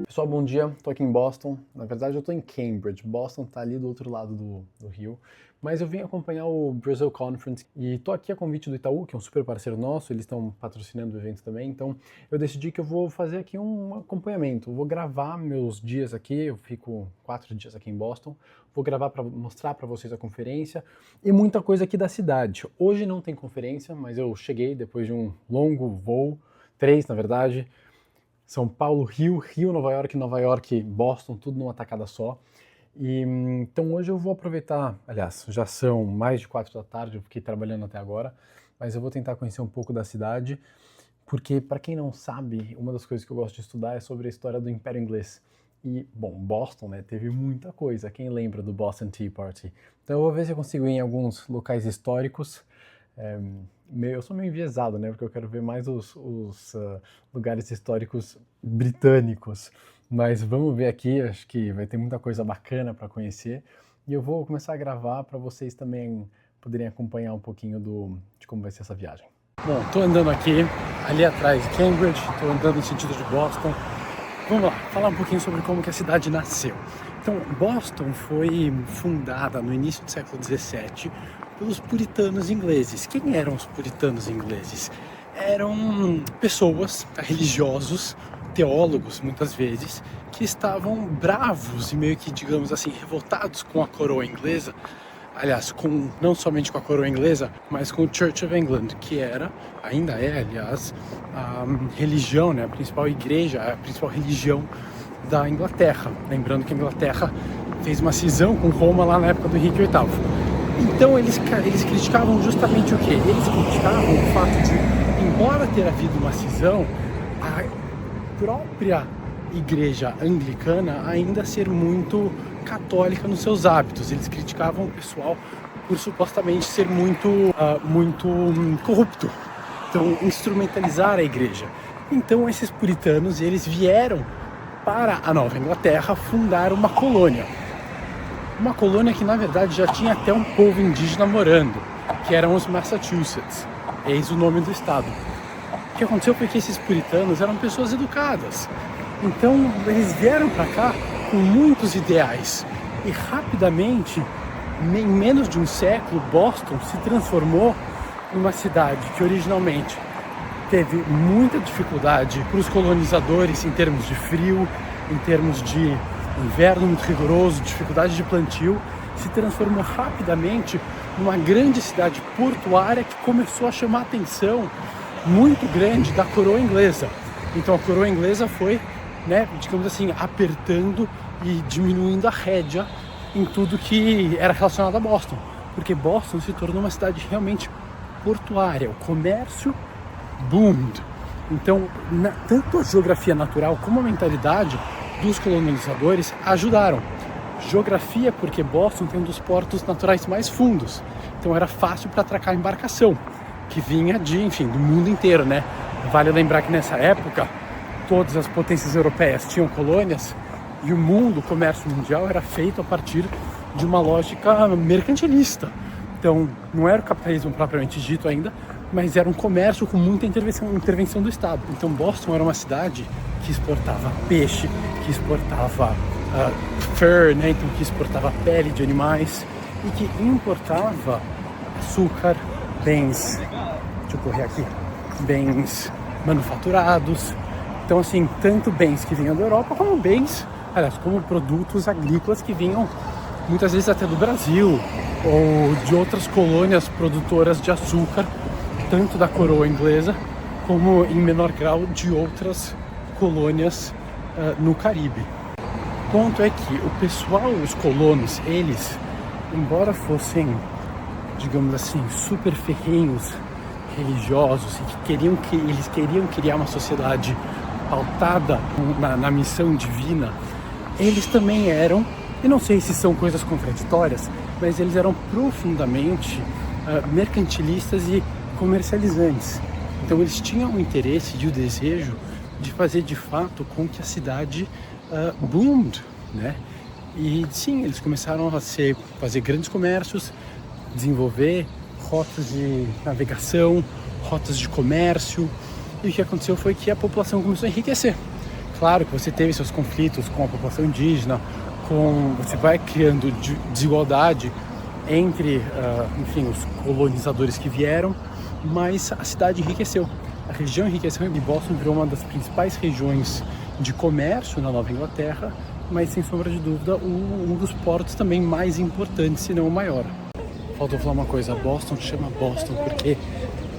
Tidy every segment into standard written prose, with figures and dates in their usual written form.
Pessoal, bom dia. Estou aqui em Boston. Na verdade, eu estou em Cambridge. Boston está ali do outro lado do rio. Mas eu vim acompanhar o Brazil Conference e estou aqui a convite do Itaú, que é um super parceiro nosso. Eles estão patrocinando o evento também. Então, eu decidi que eu vou fazer aqui um acompanhamento. Eu vou gravar meus dias aqui. Eu fico 4 dias aqui em Boston. Vou gravar para mostrar para vocês a conferência e muita coisa aqui da cidade. Hoje não tem conferência, mas eu cheguei depois de um longo voo, 3 na verdade. São Paulo, Rio, Nova York, Boston, tudo numa tacada só. Então hoje eu vou aproveitar, aliás, já são mais de 4 da tarde, eu fiquei trabalhando até agora, mas eu vou tentar conhecer um pouco da cidade, porque para quem não sabe, uma das coisas que eu gosto de estudar é sobre a história do Império Inglês. E, bom, Boston, né, teve muita coisa, quem lembra do Boston Tea Party? Então eu vou ver se eu consigo ir em alguns locais históricos. Eu sou meio enviesado, né, porque eu quero ver mais os lugares históricos britânicos, mas vamos ver aqui, acho que vai ter muita coisa bacana para conhecer, e eu vou começar a gravar para vocês também poderem acompanhar um pouquinho de como vai ser essa viagem. Bom, estou andando aqui, ali atrás de Cambridge, estou andando no sentido de Boston. Vamos lá, falar um pouquinho sobre como que a cidade nasceu. Então, Boston foi fundada no início do século XVII pelos puritanos ingleses. Quem eram os puritanos ingleses? Eram pessoas, religiosos, teólogos muitas vezes, que estavam bravos e meio que, digamos assim, revoltados com a coroa inglesa. Aliás, não somente com a coroa inglesa, mas com o Church of England, que ainda é, aliás, a religião, né, a principal igreja, a principal religião da Inglaterra. Lembrando que a Inglaterra fez uma cisão com Roma lá na época do Henrique VIII. Então eles criticavam justamente o quê? Eles criticavam o fato de, embora ter havido uma cisão, a própria igreja anglicana ainda ser muito católica nos seus hábitos. Eles criticavam o pessoal por supostamente ser muito corrupto. Então, instrumentalizar a igreja. Então, esses puritanos, eles vieram para a Nova Inglaterra fundar uma colônia. Uma colônia que, na verdade, já tinha até um povo indígena morando, que eram os Massachusetts. Eis o nome do estado. O que aconteceu foi que esses puritanos eram pessoas educadas. Então, eles vieram para cá com muitos ideais. E, rapidamente, em menos de um século, Boston se transformou numa cidade que, originalmente, teve muita dificuldade para os colonizadores em termos de frio, em termos de inverno muito rigoroso, dificuldade de plantio, se transformou rapidamente numa grande cidade portuária que começou a chamar a atenção muito grande da coroa inglesa. Então a coroa inglesa foi, digamos assim, apertando e diminuindo a rédea em tudo que era relacionado a Boston, porque Boston se tornou uma cidade realmente portuária, o comércio boomed. Então, tanto a geografia natural como a mentalidade dos colonizadores ajudaram. Geografia, porque Boston tem um dos portos naturais mais fundos, então era fácil para atracar a embarcação, que vinha do mundo inteiro, né? Vale lembrar que nessa época, todas as potências europeias tinham colônias e o comércio mundial era feito a partir de uma lógica mercantilista. Então, não era o capitalismo propriamente dito ainda, mas era um comércio com muita intervenção do Estado. Então Boston era uma cidade que exportava peixe, que exportava fur, então que exportava pele de animais e que importava açúcar, bens manufaturados. Então assim, tanto bens que vinham da Europa como produtos agrícolas que vinham muitas vezes até do Brasil ou de outras colônias produtoras de açúcar, tanto da coroa inglesa como, em menor grau, de outras colônias no Caribe. O ponto é que o pessoal, os colonos, eles, embora fossem, digamos assim, super ferrenhos religiosos e eles queriam criar uma sociedade pautada na missão divina, eles também eram, e não sei se são coisas contraditórias, mas eles eram profundamente mercantilistas e comercializantes. Então eles tinham o interesse e o desejo de fazer de fato com que a cidade boomed, né? E sim, eles começaram a fazer grandes comércios, desenvolver rotas de navegação, rotas de comércio, e o que aconteceu foi que a população começou a enriquecer. Claro que você teve seus conflitos com a população indígena, você vai criando desigualdade entre, enfim, os colonizadores que vieram, mas a cidade enriqueceu. A região enriqueceu e Boston virou uma das principais regiões de comércio na Nova Inglaterra, mas sem sombra de dúvida um dos portos também mais importantes, se não o maior. Faltou falar uma coisa, Boston chama Boston porque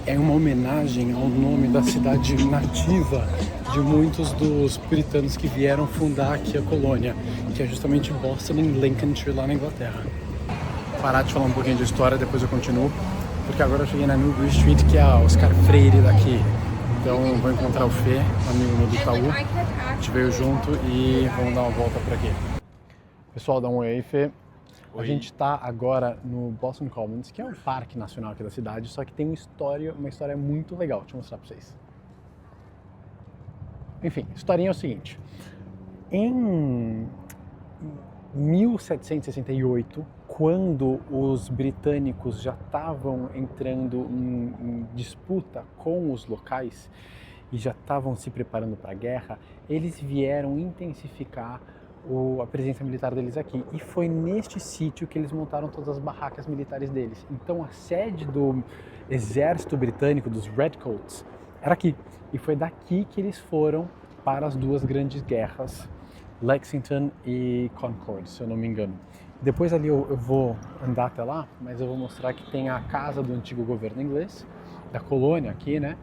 é uma homenagem ao nome da cidade nativa de muitos dos puritanos que vieram fundar aqui a colônia, que é justamente Boston em Lincolnshire, lá na Inglaterra. Parar de falar um pouquinho de história, depois eu continuo, porque agora eu cheguei na Newbury Street, que é a Oscar Freire daqui. Então eu vou encontrar o Fê, amigo meu do Itaú, a gente veio junto e vamos dar uma volta por aqui. Pessoal, dá um oi aí, Fê. A gente está agora no Boston Commons, que é um parque nacional aqui da cidade, só que tem uma história muito legal. Deixa eu mostrar para vocês. Enfim, a historinha é o seguinte. Em 1768, quando os britânicos já estavam entrando em disputa com os locais e já estavam se preparando para a guerra, eles vieram intensificar a presença militar deles aqui. E foi neste sítio que eles montaram todas as barracas militares deles. Então a sede do exército britânico, dos Redcoats, era aqui. E foi daqui que eles foram para as duas grandes guerras, Lexington e Concord, se eu não me engano. Depois ali eu vou andar até lá, mas eu vou mostrar que tem a casa do antigo governo inglês, da colônia aqui, né?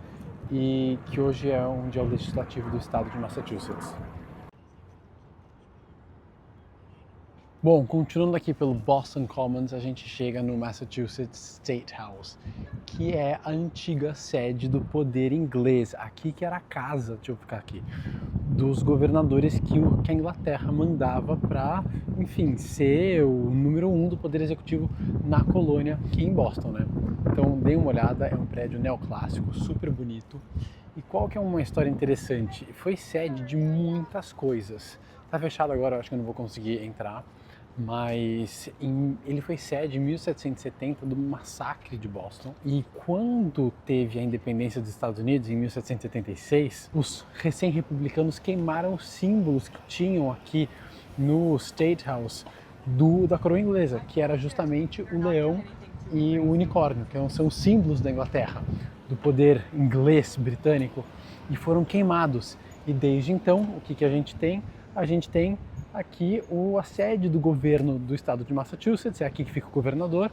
E que hoje é onde é o legislativo do estado de Massachusetts. Bom, continuando aqui pelo Boston Commons, a gente chega no Massachusetts State House, que é a antiga sede do poder inglês, aqui que era a casa, deixa eu ficar aqui, dos governadores que a Inglaterra mandava para, enfim, ser o número 1 do poder executivo na colônia aqui em Boston, né? Então, dê uma olhada, é um prédio neoclássico, super bonito. E qual que é uma história interessante? Foi sede de muitas coisas. Tá fechado agora, eu acho que eu não vou conseguir entrar. Mas ele foi sede em 1770 do massacre de Boston, e quando teve a independência dos Estados Unidos em 1776, os recém-republicanos queimaram os símbolos que tinham aqui no State House da coroa inglesa, que era justamente o leão e o unicórnio, que são os símbolos da Inglaterra, do poder inglês britânico, e foram queimados. E desde então, o que a gente tem? A gente tem aqui a sede do governo do estado de Massachusetts, é aqui que fica o governador.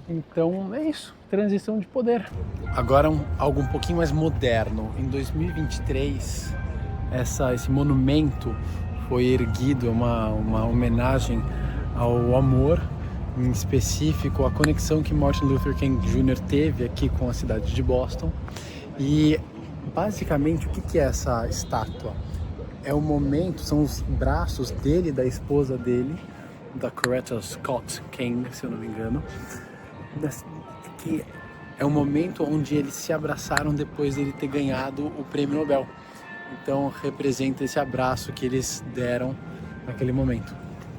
Então é isso, transição de poder. Agora algo um pouquinho mais moderno. Em 2023, esse monumento foi erguido, uma homenagem ao amor, em específico a conexão que Martin Luther King Jr. teve aqui com a cidade de Boston. E basicamente o que é essa estátua? É o momento, são os braços dele e da esposa dele, da Coretta Scott King, se eu não me engano, que é o momento onde eles se abraçaram depois dele ter ganhado o Prêmio Nobel. Então representa esse abraço que eles deram naquele momento.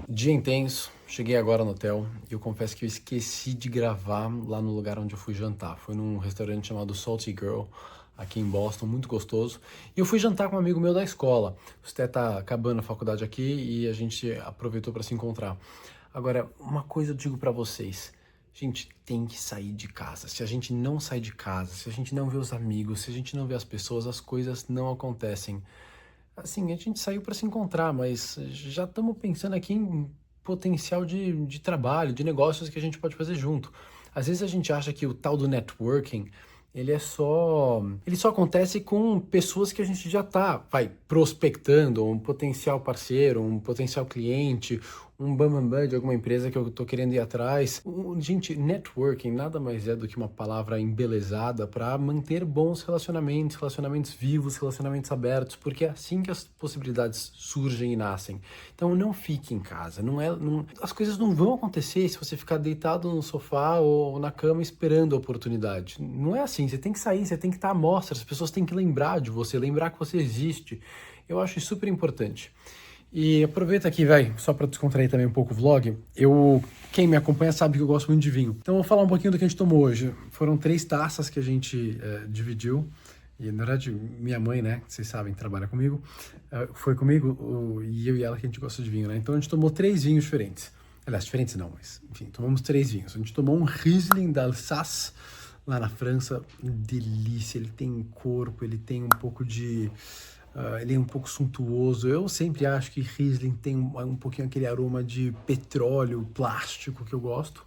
Dia intenso, cheguei agora no hotel e eu confesso que eu esqueci de gravar lá no lugar onde eu fui jantar. Foi num restaurante chamado Salty Girl, aqui em Boston, muito gostoso. E eu fui jantar com um amigo meu da escola. O Sté tá acabando a faculdade aqui e a gente aproveitou para se encontrar. Agora, uma coisa eu digo para vocês. A gente tem que sair de casa. Se a gente não sair de casa, se a gente não vê os amigos, se a gente não vê as pessoas, as coisas não acontecem. Assim, a gente saiu para se encontrar, mas já estamos pensando aqui em potencial de trabalho, de negócios que a gente pode fazer junto. Às vezes a gente acha que o tal do networking, ele só acontece com pessoas que a gente já está prospectando, um potencial parceiro, um potencial cliente, um bambambam de alguma empresa que eu estou querendo ir atrás. Gente, networking nada mais é do que uma palavra embelezada para manter bons relacionamentos vivos, relacionamentos abertos, porque é assim que as possibilidades surgem e nascem. Então não fique em casa, as coisas não vão acontecer se você ficar deitado no sofá ou na cama esperando a oportunidade. Não é assim, você tem que sair, você tem que estar à mostra, as pessoas têm que lembrar de você, lembrar que você existe. Eu acho isso super importante. E aproveita aqui, só para descontrair também um pouco o vlog, quem me acompanha sabe que eu gosto muito de vinho. Então eu vou falar um pouquinho do que a gente tomou hoje. Foram 3 taças que a gente dividiu E, na verdade, minha mãe, né, que vocês sabem, trabalha comigo, foi comigo, e eu e ela que a gente gosta de vinho, né? Então a gente tomou 3 vinhos diferentes. Aliás, diferentes não, mas, enfim, tomamos 3 vinhos. A gente tomou um Riesling d'Alsace, lá na França, delícia. Ele tem corpo, ele tem um pouco de... ele é um pouco suntuoso. Eu sempre acho que Riesling tem um pouquinho aquele aroma de petróleo, plástico, que eu gosto.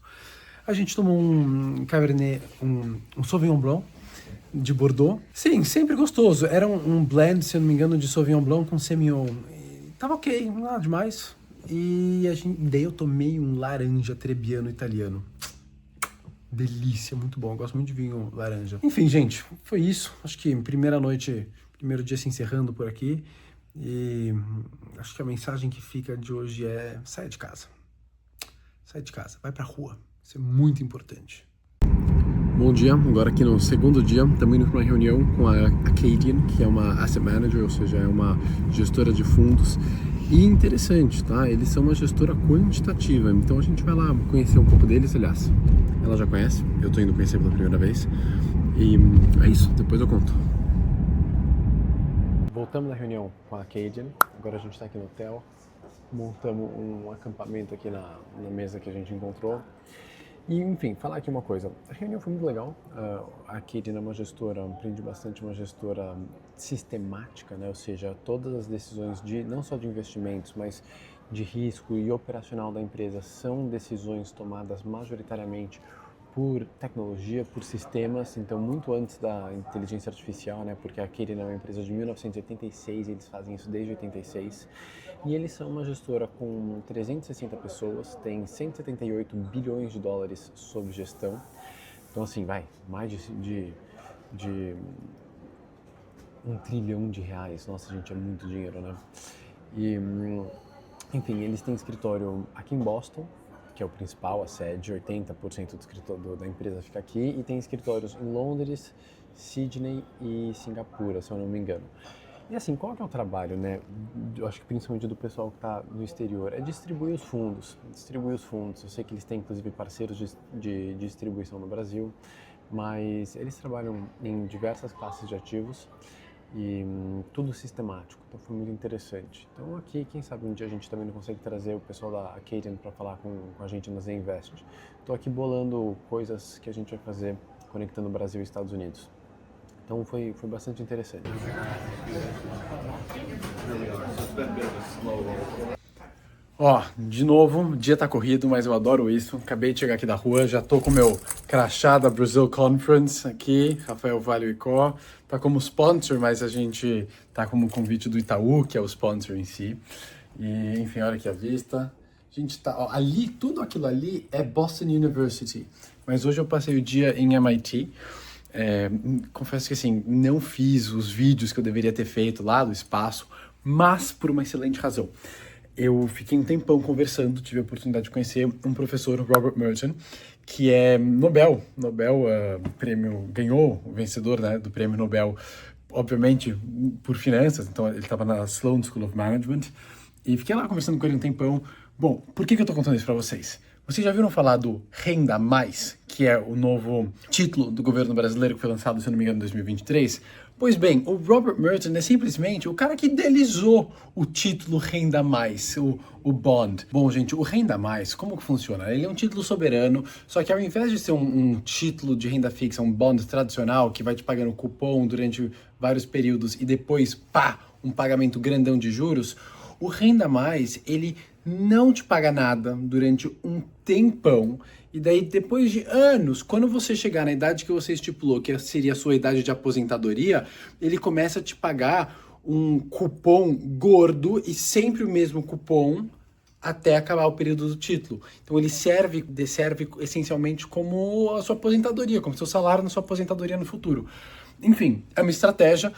A gente tomou um Cabernet, um Sauvignon Blanc, de Bordeaux. Sim, sempre gostoso. Era um blend, se eu não me engano, de Sauvignon Blanc com Semillon. Tava ok, nada demais. E daí eu tomei um laranja trebbiano italiano. Delícia, muito bom. Eu gosto muito de vinho laranja. Enfim, gente, foi isso. Acho que primeira noite, primeiro dia se encerrando por aqui. E acho que a mensagem que fica de hoje é: sai de casa. Sai de casa, vai pra rua. Isso é muito importante. Bom dia, agora aqui no segundo dia, estamos indo para uma reunião com a Acadian, que é uma asset manager, ou seja, é uma gestora de fundos. E interessante, tá? Eles são uma gestora quantitativa, então a gente vai lá conhecer um pouco deles. Aliás, ela já conhece, eu tô indo conhecer pela primeira vez. E é isso, depois eu conto. Voltamos da reunião com a Acadian, agora a gente está aqui no hotel, montamos um acampamento aqui na mesa que a gente encontrou. E, enfim, falar aqui uma coisa, a reunião foi muito legal, a Acadian é uma gestora, aprendi bastante, uma gestora sistemática, né? Ou seja, todas as decisões não só de investimentos, mas de risco e operacional da empresa são decisões tomadas majoritariamente por tecnologia, por sistemas, então muito antes da inteligência artificial, né? Porque a Acadian é uma empresa de 1986, eles fazem isso desde 86. E eles são uma gestora com 360 pessoas, tem 178 bilhões de dólares sob gestão. Então, assim, mais de 1 trilhão de reais. Nossa, gente, é muito dinheiro, né? E, enfim, eles têm escritório aqui em Boston, que é o principal, a sede, 80% do escritório da empresa fica aqui, e tem escritórios em Londres, Sydney e Singapura, se eu não me engano. E assim, qual que é o trabalho, né? Eu acho que principalmente do pessoal que está no exterior, é distribuir os fundos. Eu sei que eles têm inclusive parceiros de distribuição no Brasil, mas eles trabalham em diversas classes de ativos e tudo sistemático, então foi muito interessante. Então aqui, quem sabe um dia a gente também não consegue trazer o pessoal da Acadian para falar com a gente na Z-Invest. Estou aqui bolando coisas que a gente vai fazer conectando Brasil e Estados Unidos. Então foi bastante interessante. Ó, de novo, o dia tá corrido, mas eu adoro isso. Acabei de chegar aqui da rua, já tô com o meu crachá da Brazil Conference aqui, Rafael Vale Icó. Tá como sponsor, mas a gente tá como convite do Itaú, que é o sponsor em si. E, enfim, olha aqui a vista. A gente tá, ó, ali, tudo aquilo ali é Boston University. Mas hoje eu passei o dia em MIT. Confesso que assim, não fiz os vídeos que eu deveria ter feito lá do espaço, mas por uma excelente razão. Eu fiquei um tempão conversando, tive a oportunidade de conhecer um professor, Robert Merton, que é Nobel, prêmio, ganhou o vencedor, né, do prêmio Nobel, obviamente por finanças, então ele estava na Sloan School of Management, e fiquei lá conversando com ele um tempão. Bom, por que eu tô contando isso para vocês? Vocês já viram falar do Renda Mais, que é o novo título do governo brasileiro que foi lançado, se não me engano, em 2023? Pois bem, o Robert Merton é simplesmente o cara que idealizou o título Renda Mais, o bond. Bom, gente, o Renda Mais, como que funciona? Ele é um título soberano, só que ao invés de ser um título de renda fixa, um bond tradicional que vai te pagando cupom durante vários períodos e depois, pá, um pagamento grandão de juros, o Renda Mais, ele não te paga nada durante um tempão, e daí depois de anos, quando você chegar na idade que você estipulou, que seria a sua idade de aposentadoria, ele começa a te pagar um cupom gordo e sempre o mesmo cupom até acabar o período do título. Então ele serve essencialmente como a sua aposentadoria, como seu salário na sua aposentadoria no futuro. Enfim, é uma estratégia.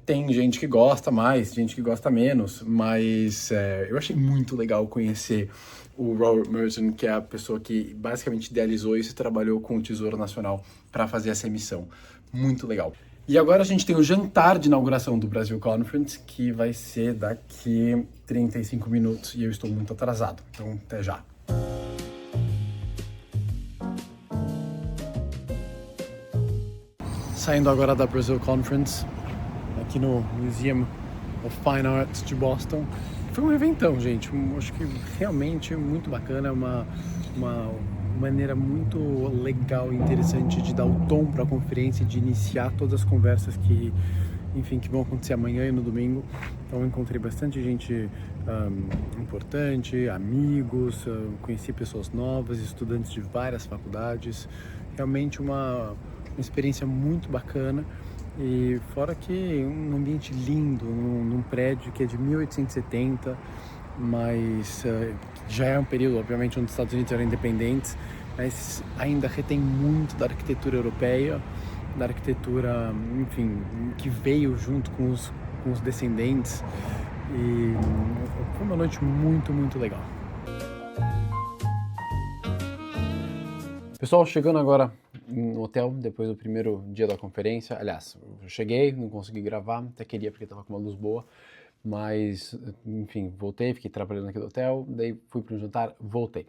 Tem gente que gosta mais, gente que gosta menos, mas eu achei muito legal conhecer o Robert Merton, que é a pessoa que basicamente idealizou isso e trabalhou com o Tesouro Nacional para fazer essa emissão. Muito legal. E agora a gente tem o jantar de inauguração do Brazil Conference, que vai ser daqui 35 minutos e eu estou muito atrasado, então até já. Saindo agora da Brazil Conference, aqui no Museum of Fine Arts de Boston. Foi um eventão, gente. Acho que realmente muito bacana, uma maneira muito legal e interessante de dar o tom para a conferência e de iniciar todas as conversas que, enfim, que vão acontecer amanhã e no domingo. Então eu encontrei bastante gente importante, amigos, conheci pessoas novas, estudantes de várias faculdades. Realmente uma experiência muito bacana. E fora que um ambiente lindo, num prédio que é de 1870, mas já é um período, obviamente, onde os Estados Unidos eram independentes, mas ainda retém muito da arquitetura europeia, da arquitetura, enfim, que veio junto com os descendentes. E foi uma noite muito, muito legal. Pessoal, chegando agora no hotel, depois do primeiro dia da conferência. Aliás, eu cheguei, não consegui gravar, até queria porque estava com uma luz boa, mas, enfim, voltei, fiquei trabalhando aqui no hotel, daí fui para um jantar, voltei.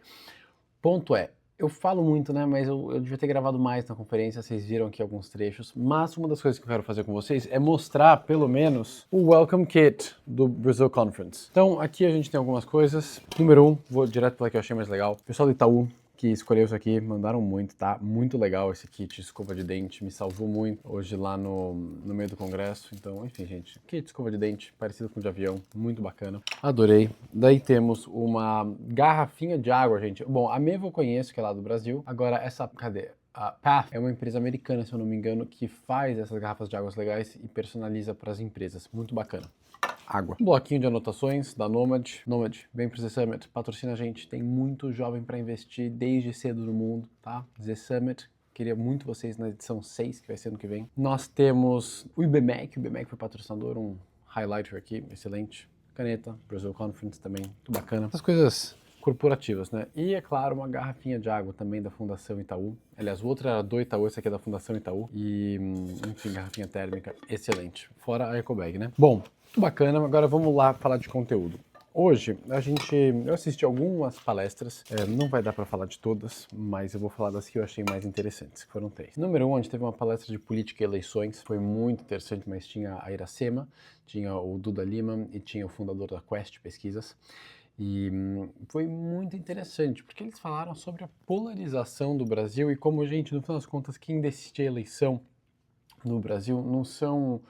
Ponto é, eu falo muito, né, mas eu devia ter gravado mais na conferência, vocês viram aqui alguns trechos, mas uma das coisas que eu quero fazer com vocês é mostrar, pelo menos, o Welcome Kit do Brazil Conference. Então, aqui a gente tem algumas coisas. Número 1, vou direto pela que eu achei mais legal. O pessoal do Itaú, que escolheu isso aqui, mandaram muito, tá? Muito legal esse kit de escova de dente, me salvou muito hoje lá no meio do congresso. Então, enfim, gente, kit de escova de dente, parecido com o de avião, muito bacana. Adorei. Daí temos uma garrafinha de água, gente. Bom, a Mevo eu conheço, que é lá do Brasil. Agora, essa, cadê? A Path é uma empresa americana, se eu não me engano, que faz essas garrafas de águas legais e personaliza para as empresas. Muito bacana. Água. Um bloquinho de anotações da Nomad. Nomad, vem pro Z Summit, patrocina a gente. Tem muito jovem para investir desde cedo no mundo, tá? Z Summit. Queria muito vocês na edição 6, que vai ser ano que vem. Nós temos o IBMEC foi patrocinador, um highlighter aqui, excelente. Caneta, Brazil Conference também, muito bacana. Essas coisas corporativas, né? E, é claro, uma garrafinha de água também da Fundação Itaú. Aliás, o outro era do Itaú, esse aqui é da Fundação Itaú. E, enfim, garrafinha térmica, excelente. Fora a Ecobag, né? Bom, muito bacana, agora vamos lá falar de conteúdo. Hoje, eu assisti algumas palestras, não vai dar para falar de todas, mas eu vou falar das que eu achei mais interessantes, que foram 3. Número 1, a gente teve uma palestra de política e eleições, foi muito interessante, mas tinha a Iracema, tinha o Duda Lima e tinha o fundador da Quest Pesquisas. E foi muito interessante, porque eles falaram sobre a polarização do Brasil e como, gente, no final das contas, quem decide a eleição no Brasil não são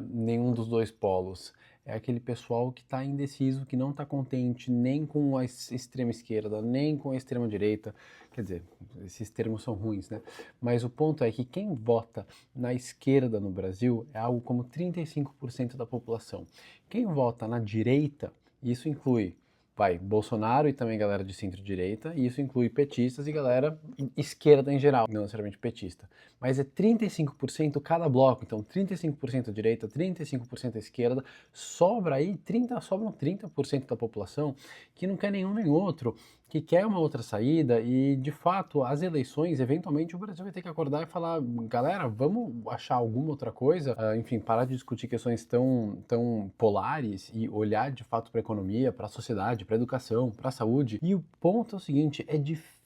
nenhum dos dois polos. É aquele pessoal que está indeciso, que não está contente nem com a extrema esquerda, nem com a extrema direita. Quer dizer, esses termos são ruins, né? Mas o ponto é que quem vota na esquerda no Brasil é algo como 35% da população. Quem vota na direita, isso inclui Bolsonaro e também galera de centro-direita, e isso inclui petistas e galera esquerda em geral, não necessariamente petista. Mas é 35% cada bloco, então 35% direita, 35% esquerda, sobram 30% da população que não quer nenhum nem outro, que quer uma outra saída e, de fato, as eleições, eventualmente o Brasil vai ter que acordar e falar, galera, vamos achar alguma outra coisa, enfim, parar de discutir questões tão polares e olhar, de fato, para a economia, para a sociedade, para a educação, para a saúde. E o ponto é o seguinte, é difícil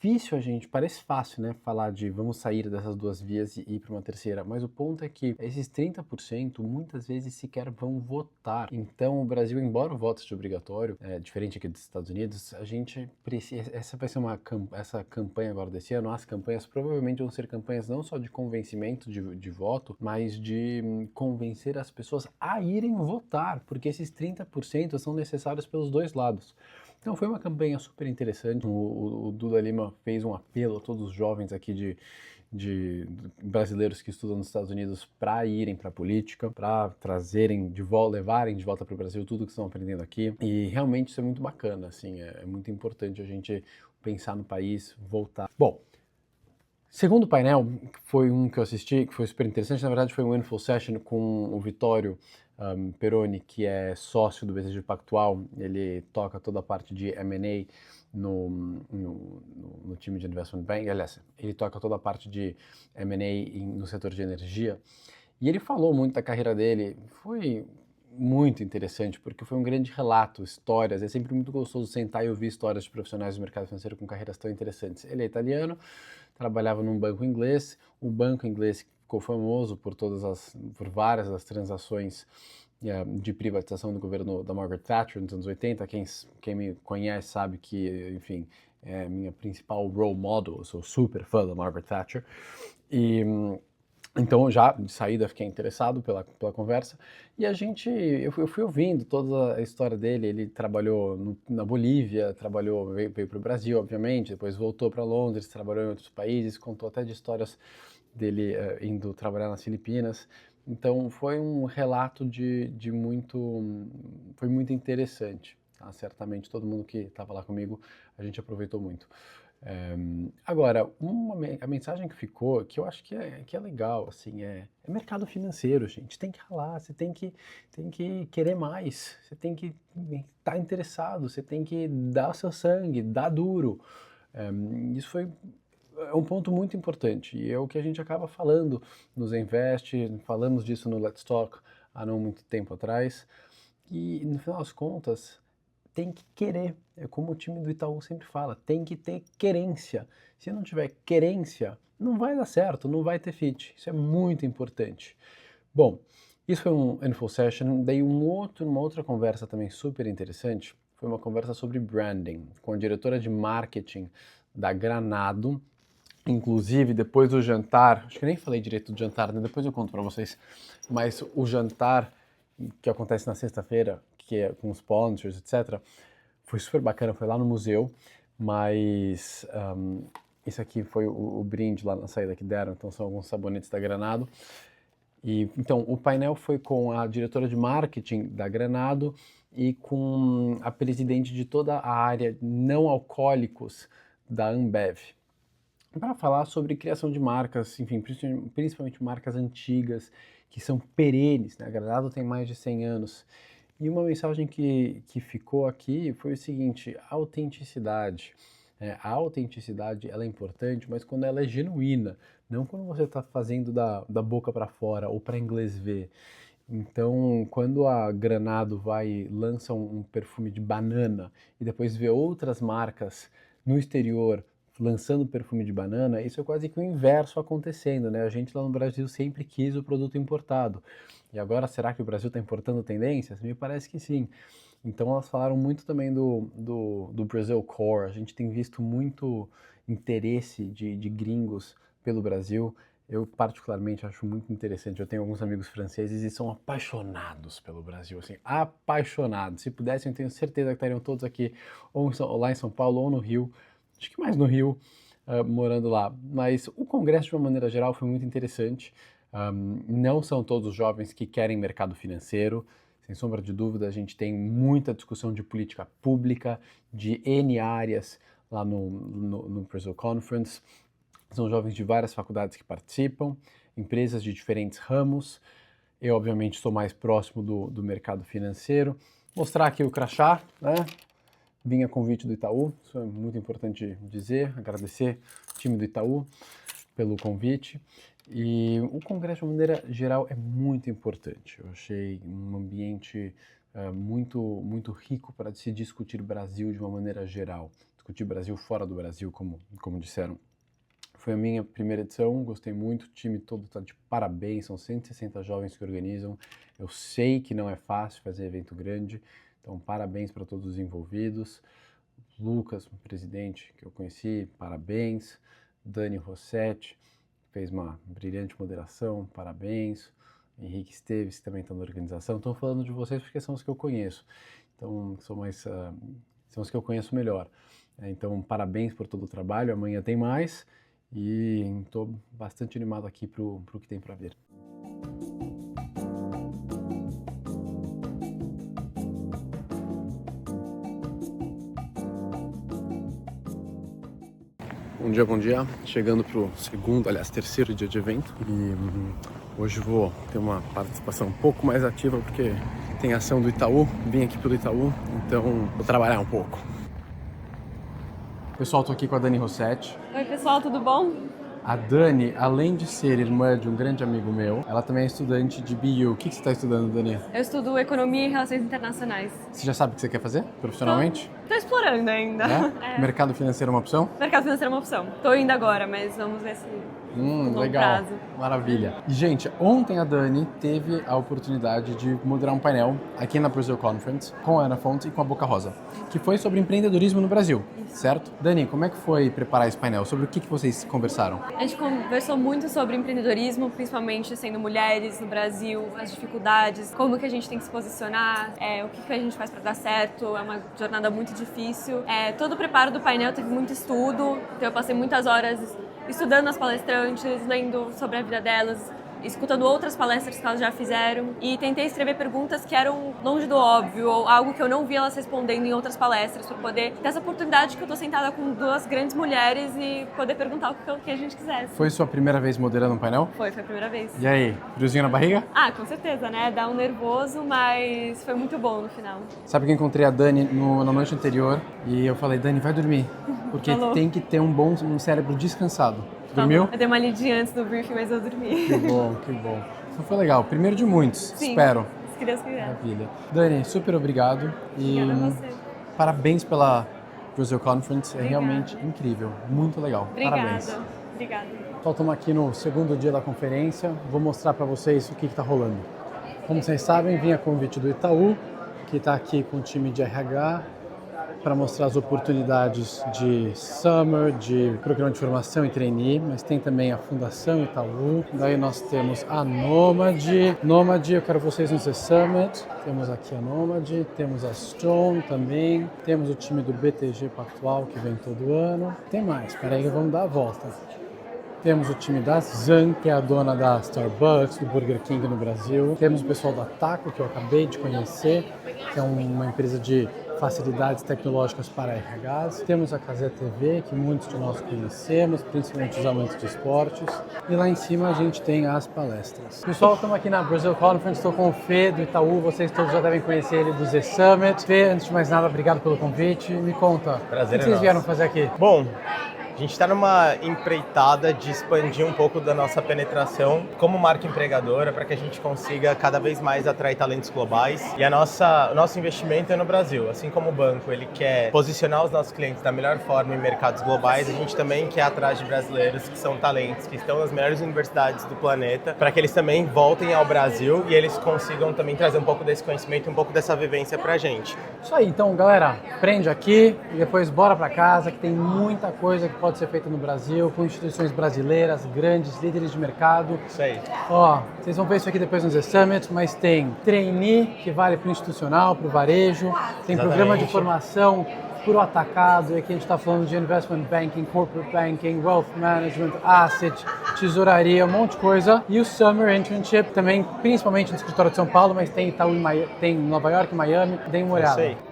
parece fácil, né, falar de vamos sair dessas duas vias e ir para uma terceira, mas o ponto é que esses 30% muitas vezes sequer vão votar. Então, o Brasil, embora o voto seja obrigatório, diferente aqui dos Estados Unidos, a gente precisa, essa vai ser essa campanha agora desse ano, as campanhas provavelmente vão ser campanhas não só de convencimento de voto, mas de convencer as pessoas a irem votar, porque esses 30% são necessários pelos dois lados. Então foi uma campanha super interessante. O Duda Lima fez um apelo a todos os jovens aqui de brasileiros que estudam nos Estados Unidos para irem para a política, para trazerem levarem de volta para o Brasil tudo que estão aprendendo aqui. E realmente isso é muito bacana, assim, é muito importante a gente pensar no país, voltar. Bom, segundo painel, que foi um que eu assisti, que foi super interessante, na verdade foi um Info Session com o Vitório Peroni, que é sócio do BTG Pactual. Ele toca toda a parte de M&A no time de Investment Bank. Aliás, ele toca toda a parte de M&A no setor de energia. E ele falou muito da carreira dele. Foi muito interessante, porque foi um grande relato, histórias. É sempre muito gostoso sentar e ouvir histórias de profissionais do mercado financeiro com carreiras tão interessantes. Ele é italiano, trabalhava num banco inglês. O banco inglês ficou famoso por várias das transações de privatização do governo da Margaret Thatcher nos anos 80. Quem me conhece sabe que, enfim, é minha principal role model, eu sou super fã da Margaret Thatcher. E então, já de saída, fiquei interessado pela conversa, e eu fui ouvindo toda a história dele. Ele trabalhou na Bolívia, veio para o Brasil, obviamente, depois voltou para Londres, trabalhou em outros países, contou até de histórias dele indo trabalhar nas Filipinas. Então, foi um relato foi muito interessante. Tá? Certamente, todo mundo que estava lá comigo, a gente aproveitou muito. Agora, a mensagem que ficou, que eu acho que é legal, assim, é mercado financeiro, gente. Tem que ralar, você tem que querer mais, você tem que estar interessado, você tem que dar o seu sangue, dar duro. Isso é um ponto muito importante, e é o que a gente acaba falando nos Invest, falamos disso no Let's Talk há não muito tempo atrás, e no final das contas, tem que querer. É como o time do Itaú sempre fala, tem que ter querência. Se não tiver querência, não vai dar certo, não vai ter fit. Isso é muito importante. Bom, isso foi um Info Session. Daí uma outra conversa também super interessante, foi uma conversa sobre branding, com a diretora de marketing da Granado. Inclusive, depois do jantar, acho que nem falei direito do jantar, né? Depois eu conto para vocês, mas o jantar que acontece na sexta-feira, que é com sponsors, etc., foi super bacana, foi lá no museu, mas isso aqui foi o brinde lá na saída que deram, então são alguns sabonetes da Granado. Então, o painel foi com a diretora de marketing da Granado e com a presidente de toda a área não alcoólicos da Ambev, para falar sobre criação de marcas, enfim, principalmente marcas antigas, que são perenes, né? A Granado tem mais de 100 anos. E uma mensagem que ficou aqui foi o seguinte: a autenticidade. A autenticidade, ela é importante, mas quando ela é genuína, não quando você está fazendo da boca para fora ou para inglês ver. Então, quando a Granado lança um perfume de banana e depois vê outras marcas no exterior lançando perfume de banana, isso é quase que o inverso acontecendo, né? A gente lá no Brasil sempre quis o produto importado. E agora, será que o Brasil está importando tendências? Me parece que sim. Então, elas falaram muito também do Brazil Core. A gente tem visto muito interesse de gringos pelo Brasil. Eu, particularmente, acho muito interessante. Eu tenho alguns amigos franceses e são apaixonados pelo Brasil, assim, apaixonados. Se pudessem, eu tenho certeza que estariam todos aqui, ou lá em São Paulo, ou no Rio. Acho que mais no Rio, morando lá. Mas o congresso, de uma maneira geral, foi muito interessante. Não são todos os jovens que querem mercado financeiro. Sem sombra de dúvida, a gente tem muita discussão de política pública, de N áreas lá no Brazil Conference. São jovens de várias faculdades que participam, empresas de diferentes ramos. Eu, obviamente, estou mais próximo do mercado financeiro. Mostrar aqui o crachá, né? Vim a convite do Itaú, isso é muito importante dizer, agradecer ao time do Itaú pelo convite. E o congresso, de uma maneira geral, é muito importante. Eu achei um ambiente muito rico para se discutir Brasil de uma maneira geral. Discutir Brasil fora do Brasil, como disseram. Foi a minha primeira edição, gostei muito, o time todo está de parabéns, são 160 jovens que organizam. Eu sei que não é fácil fazer evento grande, então parabéns para todos os envolvidos. Lucas, o presidente que eu conheci, parabéns. Dani Rossetti fez uma brilhante moderação, parabéns. Henrique Esteves, que também está na organização. Estou falando de vocês porque são os que eu conheço, então são os que eu conheço melhor. Então parabéns por todo o trabalho, amanhã tem mais. E estou bastante animado aqui para o que tem para vir. Bom dia. Chegando para o terceiro dia de evento. E hoje vou ter uma participação um pouco mais ativa porque tem ação do Itaú. Vim aqui pelo Itaú, então vou trabalhar um pouco. Pessoal, estou aqui com a Dani Rossetti. Oi pessoal, tudo bom? A Dani, além de ser irmã de um grande amigo meu, ela também é estudante de BU. O que você está estudando, Dani? Eu estudo Economia e Relações Internacionais. Você já sabe o que você quer fazer profissionalmente? Tô explorando ainda. Mercado financeiro é uma opção? Mercado financeiro é uma opção. Tô indo agora, mas vamos ver se no legal. prazo. Maravilha. E, gente, ontem a Dani teve a oportunidade de moderar um painel aqui na Brazil Conference com a Ana Fonte e com a Boca Rosa, que foi sobre empreendedorismo no Brasil, certo? Dani, como é que foi preparar esse painel? Sobre o que vocês conversaram? A gente conversou muito sobre empreendedorismo, principalmente sendo mulheres no Brasil, as dificuldades, como que a gente tem que se posicionar, o que a gente faz para dar certo. É uma jornada muito difícil. Todo o preparo do painel teve muito estudo, então eu passei muitas horas estudando as palestrantes, lendo sobre a vida delas, escutando outras palestras que elas já fizeram e tentei escrever perguntas que eram longe do óbvio ou algo que eu não vi elas respondendo em outras palestras para poder ter essa oportunidade que eu tô sentada com duas grandes mulheres e poder perguntar o que a gente quisesse. Foi sua primeira vez moderando um painel? Foi a primeira vez. E aí, friozinho na barriga? Com certeza, né? Dá um nervoso, mas foi muito bom no final. Sabe que eu encontrei a Dani na noite anterior e eu falei, Dani, vai dormir, porque tem que ter um cérebro descansado. Dormiu? Eu dei uma lidinha antes do briefing, mas eu dormi. Que bom, que bom. Então foi legal. Primeiro de muitos, Sim, espero. Se Deus quiser. Maravilha. Dani, super obrigado. Obrigada a você. Parabéns pela Brazil Conference. É realmente incrível. Muito legal. Parabéns. Obrigada. Então, estamos aqui no segundo dia da conferência. Vou mostrar para vocês o que está rolando. Como vocês sabem, vim a convite do Itaú, que está aqui com o time de RH, para mostrar as oportunidades de Summer, de programa de formação e trainee, mas tem também a Fundação Itaú. Daí nós temos a Nomad. Nomad, eu quero vocês no The Summit. Temos aqui a Nomad, temos a Stone também, temos o time do BTG Pactual que vem todo ano. Tem mais, espera aí que vamos dar a volta. Temos o time da Zan, que é a dona da Starbucks, do Burger King no Brasil. Temos o pessoal da Taco, que eu acabei de conhecer, que é uma empresa de facilidades tecnológicas para RHs. Temos a Casé TV, que muitos de nós conhecemos, principalmente os amantes de esportes. E lá em cima a gente tem as palestras. Pessoal, estamos aqui na Brazil Conference, estou com o Fê do Itaú, vocês todos já devem conhecer ele do The Summit. Fê, antes de mais nada, obrigado pelo convite. Me conta, Prazer, o que vocês vieram fazer aqui? Bom, a gente está numa empreitada de expandir um pouco da nossa penetração como marca empregadora para que a gente consiga cada vez mais atrair talentos globais. E o nosso investimento é no Brasil. Assim como o banco ele quer posicionar os nossos clientes da melhor forma em mercados globais, a gente também quer atrás de brasileiros que são talentos, que estão nas melhores universidades do planeta, para que eles também voltem ao Brasil e eles consigam também trazer um pouco desse conhecimento, um pouco dessa vivência para a gente. Isso aí, então galera, prende aqui e depois bora para casa, que tem muita coisa que pode ser feita no Brasil, com instituições brasileiras, grandes, líderes de mercado. Isso aí. Ó, vocês vão ver isso aqui depois no The Summit, mas tem trainee, que vale para o institucional, para o varejo, tem programa de formação para o atacado, e aqui a gente está falando de investment banking, corporate banking, wealth management, asset, tesouraria, um monte de coisa. E o Summer Internship também, principalmente no escritório de São Paulo, mas tem Itaú, tem Nova York e Miami, deem uma olhada. Isso aí.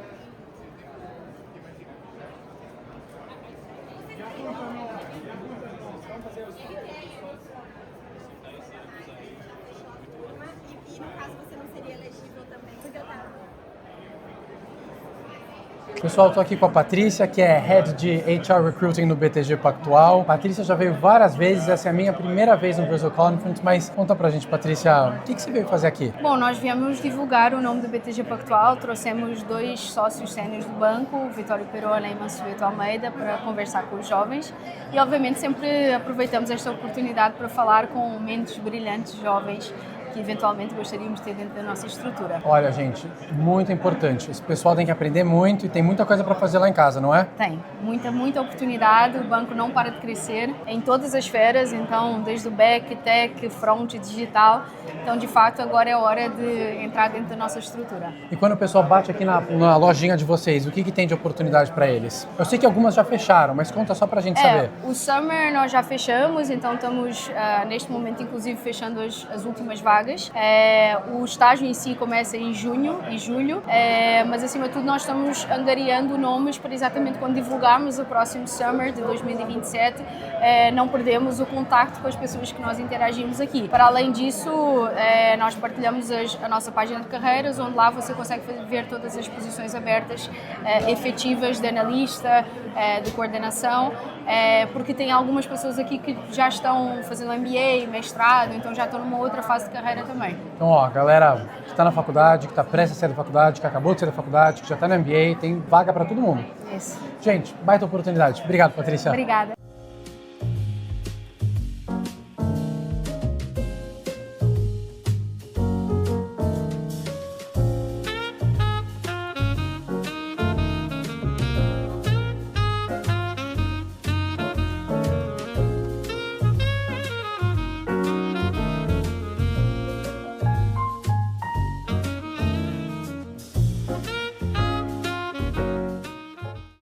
Pessoal, estou aqui com a Patrícia, que é Head de HR Recruiting no BTG Pactual. Patrícia já veio várias vezes, essa é a minha primeira vez no Brazil Conference, mas conta pra gente, Patrícia, o que você veio fazer aqui? Bom, nós viemos divulgar o nome do BTG Pactual, trouxemos 2 sócios sêniores do banco, o Vitório Perola e Mansueto Almeida, para conversar com os jovens e, obviamente, sempre aproveitamos esta oportunidade para falar com mentes brilhantes jovens que eventualmente gostaríamos de ter dentro da nossa estrutura. Olha, gente, muito importante. Esse pessoal tem que aprender muito e tem muita coisa para fazer lá em casa, não é? Tem. Muita oportunidade. O banco não para de crescer em todas as esferas, então, desde o back, tech, front, digital. Então, de fato, agora é hora de entrar dentro da nossa estrutura. E quando o pessoal bate aqui na lojinha de vocês, o que tem de oportunidade para eles? Eu sei que algumas já fecharam, mas conta só para a gente saber. O Summer nós já fechamos, então estamos, neste momento, inclusive, fechando as últimas vagas. O estágio em si começa em junho e julho, mas acima de tudo nós estamos angariando nomes para exatamente quando divulgarmos o próximo Summer de 2027, não perdemos o contacto com as pessoas que nós interagimos aqui. Para além disso, nós partilhamos a nossa página de carreiras, onde lá você consegue ver todas as posições abertas, efetivas de analista, de coordenação, porque tem algumas pessoas aqui que já estão fazendo MBA, mestrado, então já estão numa outra fase de carreira carreira também. Então, ó, galera que está na faculdade, que está prestes a sair da faculdade, que acabou de sair da faculdade, que já está no MBA, tem vaga para todo mundo. Isso. Gente, baita oportunidade. Obrigado, Patrícia. Obrigada.